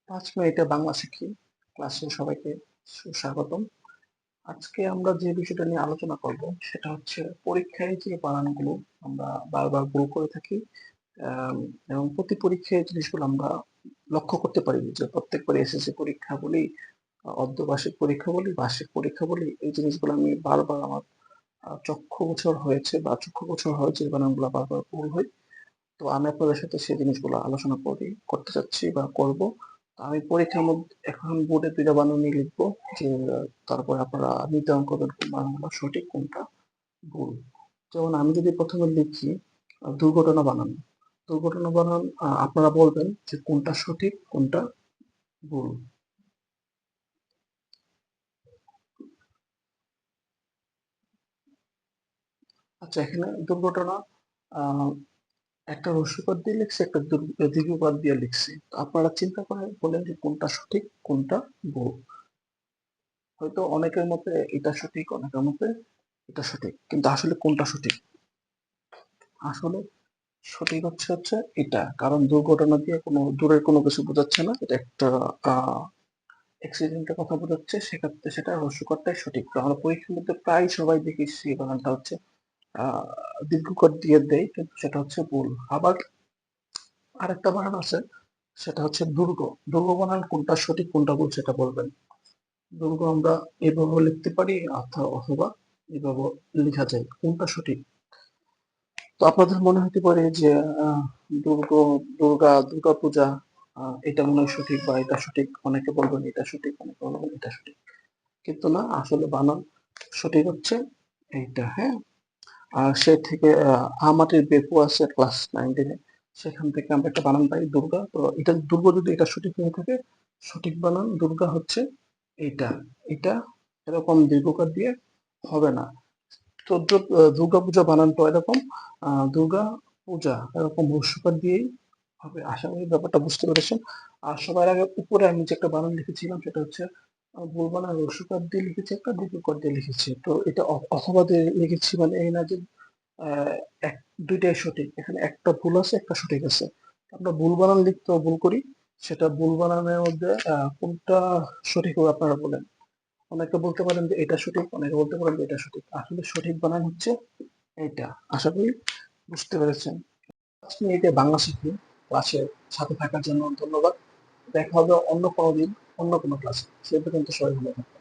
5 মিনিটে বাংলা শিখি ক্লাসে সবাইকে সুস্বাগতম। আজকে আমরা যে বিষয়টা নিয়ে আলোচনা করব সেটা হচ্ছে পরীক্ষায় যে বানানগুলো আমরা বারবার ভুল করে থাকি, আম, এবং প্রতি পরীক্ষায় এই জিনিসগুলো আমরা লক্ষ্য করতে পারি যে প্রত্যেকবার এসএসসি পরীক্ষা বলি, অর্ধবার্ষিক পরীক্ষা বলি, বার্ষিক পরীক্ষা বলি, এই জিনিসগুলো আমি বারবার আমার চক্ষু গোচর হয়েছে বা চক্ষু গোচর হয়েছে, এই বানানগুলো বারবার ভুল হয়। তো আমি আপনাদের সাথে সেই জিনিসগুলো আলোচনা করতে চাচ্ছি বা করব। আমি পরীক্ষার মধ্যে এখন বোর্ডে 2টা বানান নিয়ে লিখবো, যে তারপরে আপনারা নির্ধারণ করবেন কোন বানানগুলো সঠিক কোনটা ভুল। যেমন আমি যদি প্রথমে লিখি দুর্ঘটনা বানান, দুর্ঘটনা বানান আপনারা বলবেন যে কোনটা সঠিক কোনটা ভুল। আচ্ছা, এখানে দুর্ঘটনা আহ একটা হ্রস্বকার দিয়ে লিখছি, একটা দীর্ঘকার দিয়ে লিখছি। তো আপনারা চিন্তা করে বলেন যে কোনটা সঠিক কোনটা ভুল। হয়তো অনেকের মতে এটা সঠিক, অনেকের মতে এটা সঠিক, কিন্তু আসলে কোনটা সঠিক? আসলে সঠিক হচ্ছে এটা, কারণ দুর্ঘটনা দিয়ে কোনো দূরের কোনো কিছু বোঝাচ্ছে না, এটা একটা অ্যাক্সিডেন্টের কথা বোঝাচ্ছে, সেক্ষেত্রে সেটা হর্ষকরটাই সঠিক। তো আমরা পরীক্ষার মধ্যে প্রায় সবাই দেখি সেই বানানটা হচ্ছে আহ দীর্ঘকর দিয়ে দেয়, কিন্তু সেটা হচ্ছে ভুল। আবার আরেকটা বানান আছে, সেটা হচ্ছে দুর্গ। দুর্গ বানান কোনটা সঠিক কোনটা ভুল সেটা বলবেন। দুর্গ আমরা এভাবে লিখতে পারি অথবা এভাবে লেখা যায়, কোনটা সঠিক? তো আপনাদের মনে হতে পারে যে আহ, দুর্গ দুর্গা পূজা, এটা মনে হয় সঠিক বা এটা সঠিক, অনেকে বলবেন এটা সঠিক, অনেকে বলবেন এটা সঠিক, কিন্তু না, আসলে বানান সঠিক হচ্ছে এইটা। হ্যাঁ, আর সে থেকে আমাদের বেপু আছে ক্লাস 9-10-এ, সেখান থেকে আমরা একটা বানান পাই দুর্গা। তো এটা দুর্গ, যদি এটা সঠিক হয়ে থাকে, সঠিক বানান দুর্গা হচ্ছে এইটা। এটা এরকম দীর্ঘকার দিয়ে হবে না। তো দুর্গা পূজা বানানটা এরকম, দুর্গা পূজা এরকম হস্যকার দিয়েই হবে। আশা করি ব্যাপারটা বুঝতে পেরেছেন। আর সবার আগে উপরে আমি যে একটা বানান লিখেছিলাম সেটা হচ্ছে ভুল বানান হস্যকার দিয়ে লিখেছি, একটা দীর্ঘকার দিয়ে লিখেছি। তো এটা অথবা দিয়ে লিখেছি মানে এই না যে আহ এক দুইটাই সঠিক, এখানে একটা ভুল আছে একটা সঠিক আছে। আমরা ভুল বানান লিখতেও ভুল করি, সেটা ভুল বানানের মধ্যে কোনটা সঠিক হবে আপনারা বলেন। অনেকে বলতে পারেন যে এটা সঠিক, অনেকে বলতে পারেন যে এটা সঠিক, আসলে সঠিক বানান হচ্ছে এইটা। আশা করি বুঝতে পেরেছেন। 5 মিনিটে বাংলা শিখি ক্লাসের সাথে থাকার জন্য ধন্যবাদ। দেখা হবে অন্য কোনো দিন, অন্য কোনো ক্লাসে। সে পর্যন্ত সবাই ভালো থাকবেন।